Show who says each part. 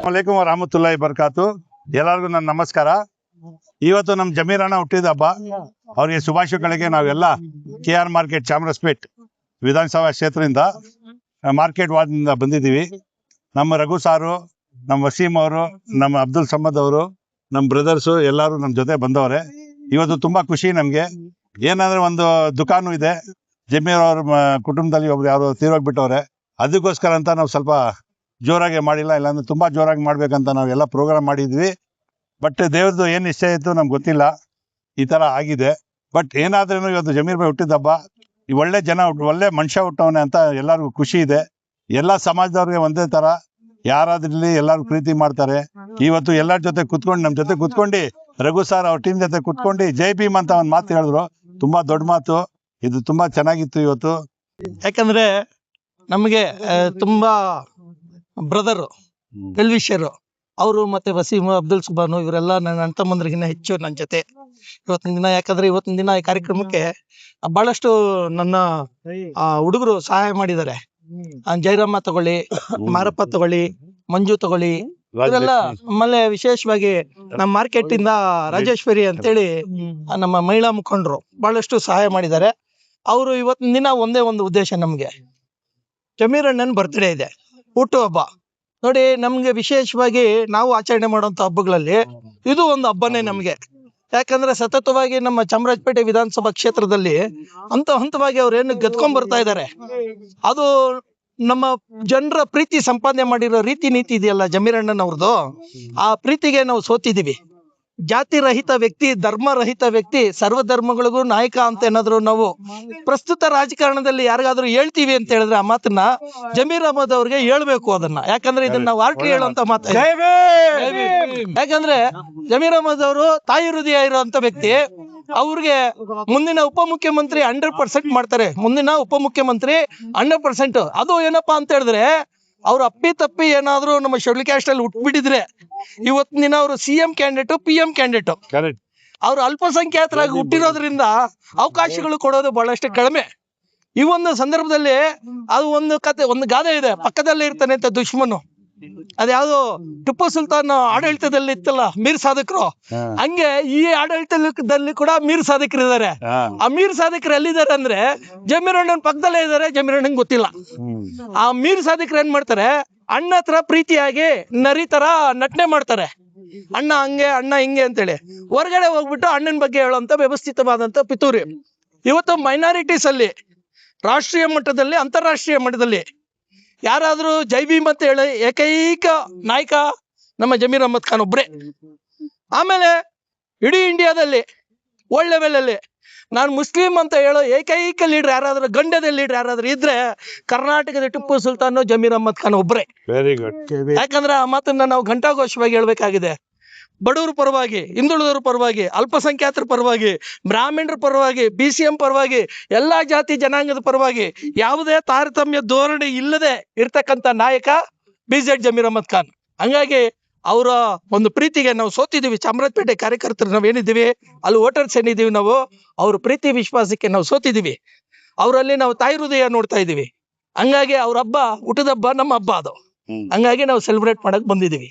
Speaker 1: ಅಲೈಕುಂ ವರಹಮತುಲ್ಲಾಹಿ ಬರ್ಕಾತು. ಎಲ್ಲರಿಗೂ ನನ್ನ ನಮಸ್ಕಾರ. ಇವತ್ತು ನಮ್ಮ ಜಮೀರಣ್ಣ ಹುಟ್ಟಿದ ಹಬ್ಬ. ಅವರಿಗೆ ಶುಭಾಶಯಗಳಿಗೆ ನಾವೆಲ್ಲ KR ಮಾರ್ಕೆಟ್ ಚಾಮರಾಜಪೇಟ್ ವಿಧಾನಸಭಾ ಕ್ಷೇತ್ರದಿಂದ ಮಾರ್ಕೆಟ್ ವಾರ್ಡ್ನಿಂದ ಬಂದಿದ್ದೀವಿ. ನಮ್ಮ ರಘು ಸಾರು, ನಮ್ಮ ವಸೀಂ ಅವರು, ನಮ್ಮ ಅಬ್ದುಲ್ ಸಮದ್ ಅವರು, ನಮ್ಮ ಬ್ರದರ್ಸು ಎಲ್ಲರೂ ನಮ್ಮ ಜೊತೆ ಬಂದವ್ರೆ. ಇವತ್ತು ತುಂಬ ಖುಷಿ ನಮಗೆ. ಏನಂದರೆ ಒಂದು ದುಕಾನು ಇದೆ, ಜಮೀರ್ ಅವ್ರ ಕುಟುಂಬದಲ್ಲಿ ಒಬ್ರು ಯಾರು ತೀರೋಗ್ಬಿಟ್ಟವ್ರೆ. ಅದಕ್ಕೋಸ್ಕರ ಅಂತ ನಾವು ಸ್ವಲ್ಪ ಜೋರಾಗಿ ಮಾಡಿಲ್ಲ, ಇಲ್ಲಾಂದ್ರೆ ತುಂಬ ಜೋರಾಗಿ ಮಾಡ್ಬೇಕಂತ ನಾವೆಲ್ಲ ಪ್ರೋಗ್ರಾಮ್ ಮಾಡಿದ್ವಿ. ಬಟ್ ದೇವ್ರದ್ದು ಏನು ಇಷ್ಟ ಇತ್ತು ನಮ್ಗೆ ಗೊತ್ತಿಲ್ಲ, ಈ ಥರ ಆಗಿದೆ. ಬಟ್ ಏನಾದ್ರೂ ಇವತ್ತು ಜಮೀರ್ ಭಾಯ್ ಹುಟ್ಟಿದ ಹಬ್ಬ. ಈ ಒಳ್ಳೆ ಜನ ಒಳ್ಳೆ ಮನುಷ್ಯ ಹುಟ್ಟವನೆ ಅಂತ ಎಲ್ಲರಿಗೂ ಖುಷಿ ಇದೆ. ಎಲ್ಲ ಸಮಾಜದವ್ರಿಗೆ ಒಂದೇ ಥರ ಯಾರಾದ್ರಲ್ಲಿ ಎಲ್ಲರೂ ಪ್ರೀತಿ ಮಾಡ್ತಾರೆ. ಇವತ್ತು ಎಲ್ಲರ ಜೊತೆ ಕುತ್ಕೊಂಡು ನಮ್ಮ ಜೊತೆ ಕುತ್ಕೊಂಡು ರಘು ಸರ್ ಅವ್ರ ಟೀಮ್ ಜೊತೆ ಕುತ್ಕೊಂಡು ಜೈ ಭೀಮ್ ಅಂತ ಒಂದು ಮಾತು ಹೇಳಿದ್ರು. ತುಂಬ ದೊಡ್ಡ ಮಾತು, ಇದು ತುಂಬ ಚೆನ್ನಾಗಿತ್ತು ಇವತ್ತು.
Speaker 2: ಯಾಕಂದ್ರೆ ನಮಗೆ ತುಂಬಾ ಬ್ರದರು ವೆಲ್ವಿಷರು ಅವರು ಮತ್ತೆ ವಸೀಮ್, ಅಬ್ದುಲ್ ಸುಬಾನು ಇವರೆಲ್ಲ ನನ್ನ ಅಣ್ಣ ತಮ್ಮಂದ್ರಿಗಿನ್ನ ಹೆಚ್ಚು ನನ್ನ ಜೊತೆ ಇವತ್ತಿನ ದಿನ. ಯಾಕಂದ್ರೆ ಇವತ್ತಿನ ದಿನ ಈ ಕಾರ್ಯಕ್ರಮಕ್ಕೆ ಬಹಳಷ್ಟು ನನ್ನ ಹುಡುಗರು ಸಹಾಯ ಮಾಡಿದ್ದಾರೆ. ಜೈರಮ್ಮ ತಗೊಳ್ಳಿ, ಮಾರಪ್ಪ ತಗೊಳ್ಳಿ, ಮಂಜು ತಗೊಳ್ಳಿ, ಇವರೆಲ್ಲ. ಆಮೇಲೆ ವಿಶೇಷವಾಗಿ ನಮ್ಮ ಮಾರ್ಕೆಟ್ ಇಂದ ರಾಜೇಶ್ವರಿ ಅಂತೇಳಿ ನಮ್ಮ ಮಹಿಳಾ ಮುಖಂಡರು ಬಹಳಷ್ಟು ಸಹಾಯ ಮಾಡಿದ್ದಾರೆ. ಅವರು ಇವತ್ತಿನ ದಿನ ಒಂದೇ ಒಂದು ಉದ್ದೇಶ, ನಮ್ಗೆ ಜಮೀರ್ ಅಣ್ಣನ ಬರ್ತ್ಡೇ ಇದೆ, ಹುಟ್ಟುಹಬ್ಬ. ನೋಡಿ, ನಮ್ಗೆ ವಿಶೇಷವಾಗಿ ನಾವು ಆಚರಣೆ ಮಾಡುವಂತ ಹಬ್ಬಗಳಲ್ಲಿ ಇದು ಒಂದು ಹಬ್ಬನೇ ನಮ್ಗೆ. ಯಾಕಂದ್ರೆ ಸತತವಾಗಿ ನಮ್ಮ ಚಾಮರಾಜಪೇಟೆ ವಿಧಾನಸಭಾ ಕ್ಷೇತ್ರದಲ್ಲಿ ಹಂತವಾಗಿ ಅವ್ರು ಏನು ಗೆದ್ಕೊಂಡ್ ಬರ್ತಾ ಇದ್ದಾರೆ. ಅದು ನಮ್ಮ ಜನರ ಪ್ರೀತಿ ಸಂಪಾದನೆ ಮಾಡಿರೋ ರೀತಿ ನೀತಿ ಇದೆಯಲ್ಲ ಜಮೀರ್ ಅಣ್ಣನವ್ರದ್ದು, ಆ ಪ್ರೀತಿಗೆ ನಾವು ಸೋತಿದೀವಿ. ಜಾತಿ ರಹಿತ ವ್ಯಕ್ತಿ, ಧರ್ಮ ರಹಿತ ವ್ಯಕ್ತಿ, ಸರ್ವಧರ್ಮಗಳಿಗೂ ನಾಯಕ ಅಂತ ಏನಾದ್ರು ನಾವು ಪ್ರಸ್ತುತ ರಾಜಕಾರಣದಲ್ಲಿ ಯಾರಿಗಾದ್ರೂ ಹೇಳ್ತೀವಿ ಅಂತ ಹೇಳಿದ್ರೆ ಆ ಮಾತನ್ನ ಜಮೀರ್ ಅಹಮದ್ ಅವ್ರಿಗೆ ಹೇಳ್ಬೇಕು ಅದನ್ನ. ಯಾಕಂದ್ರೆ ಇದನ್ನ ನಾವು ಆರ್ಟಿ ಹೇಳುವಂತ ಮಾತು. ಯಾಕಂದ್ರೆ ಜಮೀರ್ ಅಹಮದ್ ಅವರು ತಾಯಿ ಹೃದಯ ಇರುವಂತ ವ್ಯಕ್ತಿ. ಅವ್ರಿಗೆ ಮುಂದಿನ ಉಪಮುಖ್ಯಮಂತ್ರಿ 100% ಮಾಡ್ತಾರೆ. ಮುಂದಿನ ಉಪಮುಖ್ಯಮಂತ್ರಿ 100%. ಅದು ಏನಪ್ಪಾ ಅಂತ ಹೇಳಿದ್ರೆ, ಅವ್ರು ಅಪ್ಪಿ ತಪ್ಪಿ ಏನಾದ್ರು ನಮ್ಮ ಶೆಡ್ಯೂಲ್ ಕ್ಯಾಸ್ಟ್ ಅಲ್ಲಿ ಹುಟ್ಬಿಟ್ಟಿದ್ರೆ ಇವತ್ತಿನ ದಿನ ಅವರು CM ಕ್ಯಾಂಡಿಡೇಟ್, PM ಕ್ಯಾಂಡಿಡೇಟ್. ಅವ್ರು ಅಲ್ಪಸಂಖ್ಯಾತರಾಗಿ ಹುಟ್ಟಿರೋದ್ರಿಂದ ಅವಕಾಶಗಳು ಕೊಡೋದು ಬಹಳಷ್ಟು ಕಡಿಮೆ. ಈ ಒಂದು ಸಂದರ್ಭದಲ್ಲಿ ಅದು ಒಂದು ಕತೆ, ಒಂದು ಗಾದೆ ಇದೆ, ಪಕ್ಕದಲ್ಲೇ ಇರ್ತಾನೆ ಅಂತ ದುಶ್ಮನು. ಅದ್ಯಾವ್ದು ಟಿಪ್ಪು ಸುಲ್ತಾನ್ ಆಡಳಿತದಲ್ಲಿ ಇತ್ತಲ್ಲ, ಮೀರ್ ಸಾಧಕರು, ಹಂಗೆ ಈ ಆಡಳಿತದಲ್ಲಿ ಕೂಡ ಮೀರ್ ಸಾಧಕರು ಇದಾರೆ. ಆ ಮೀರ್ ಸಾಧಕರು ಎಲ್ಲಿದ್ದಾರೆ ಅಂದ್ರೆ ಜಮೀರ್ ಅಣ್ಣನ ಪಕ್ಕದಲ್ಲೇ ಇದಾರೆ. ಜಮೀರ್ ಅಣ್ಣಂಗೆ ಗೊತ್ತಿಲ್ಲ. ಆ ಮೀರ್ ಸಾಧಕರು ಏನ್ ಮಾಡ್ತಾರೆ, ಅಣ್ಣ ಹತ್ರ ಪ್ರೀತಿಯಾಗಿ ನರಿ ತರ ನಟನೆ ಮಾಡ್ತಾರೆ. ಅಣ್ಣ ಹಂಗೆ, ಅಣ್ಣ ಹಿಂಗೆ ಅಂತೇಳಿ ಹೊರಗಡೆ ಹೋಗ್ಬಿಟ್ಟು ಅಣ್ಣನ ಬಗ್ಗೆ ಹೇಳುವಂತ ವ್ಯವಸ್ಥಿತವಾದಂತ ಪಿತೂರಿ. ಇವತ್ತು ಮೈನಾರಿಟೀಸ್ ಅಲ್ಲಿ ರಾಷ್ಟ್ರೀಯ ಮಟ್ಟದಲ್ಲಿ, ಅಂತಾರಾಷ್ಟ್ರೀಯ ಮಟ್ಟದಲ್ಲಿ ಯಾರಾದ್ರೂ ಜೈ ಭೀಮ್ ಅಂತ ಹೇಳಿ ಏಕೈಕ ನಾಯಕ ನಮ್ಮ ಜಮೀರ್ ಅಹಮದ್ ಖಾನ್ ಒಬ್ರೆ. ಆಮೇಲೆ ಇಡೀ ಇಂಡಿಯಾದಲ್ಲಿ ವರ್ಲ್ಡ್ ಲೆವೆಲ್ ಅಲ್ಲಿ ನಾನು ಮುಸ್ಲಿಂ ಅಂತ ಹೇಳೋ ಏಕೈಕ ಲೀಡರ್ ಯಾರಾದ್ರೂ, ಗಂಡದ ಲೀಡರ್ ಯಾರಾದ್ರೂ ಇದ್ರೆ ಕರ್ನಾಟಕದ ಟಿಪ್ಪು ಸುಲ್ತಾನ್ ಜಮೀರ್ ಅಹಮದ್ ಖಾನ್ ಒಬ್ರೆ.
Speaker 1: Very good.
Speaker 2: ಯಾಕಂದ್ರೆ ಆ ಮಾತನ್ನ ನಾವು ಘಂಟಾಘೋಷವಾಗಿ ಹೇಳ್ಬೇಕಾಗಿದೆ. ಬಡವರ ಪರವಾಗಿ, ಹಿಂದುಳಿದವರ ಪರವಾಗಿ, ಅಲ್ಪಸಂಖ್ಯಾತರ ಪರವಾಗಿ, ಬ್ರಾಹ್ಮಣರ ಪರವಾಗಿ, BCM ಪರವಾಗಿ, ಎಲ್ಲಾ ಜಾತಿ ಜನಾಂಗದ ಪರವಾಗಿ ಯಾವುದೇ ತಾರತಮ್ಯ ಧೋರಣೆ ಇಲ್ಲದೆ ಇರ್ತಕ್ಕಂಥ ನಾಯಕ BZ ಜಮೀರ್ ಅಹಮದ್ ಖಾನ್. ಹಂಗಾಗಿ ಅವರ ಒಂದು ಪ್ರೀತಿಗೆ ನಾವು ಸೋತಿದ್ದೀವಿ. ಚಾಮರಾಜಪೇಟೆ ಕಾರ್ಯಕರ್ತರು ನಾವೇನಿದ್ದೀವಿ, ಅಲ್ಲಿ ವೋಟರ್ಸ್ ಏನಿದ್ದೀವಿ, ನಾವು ಅವ್ರ ಪ್ರೀತಿ ವಿಶ್ವಾಸಕ್ಕೆ ನಾವು ಸೋತಿದ್ದೀವಿ. ಅವರಲ್ಲಿ ನಾವು ತಾಯಿ ಹೃದಯ ನೋಡ್ತಾ ಇದ್ದೀವಿ. ಹಂಗಾಗಿ ಅವ್ರ ಹಬ್ಬ, ಹುಟ್ಟದ ಹಬ್ಬ ನಮ್ಮ ಹಬ್ಬ ಅದು. ಹಂಗಾಗಿ ನಾವು ಸೆಲೆಬ್ರೇಟ್ ಮಾಡಕ್ ಬಂದಿದ್ದೀವಿ.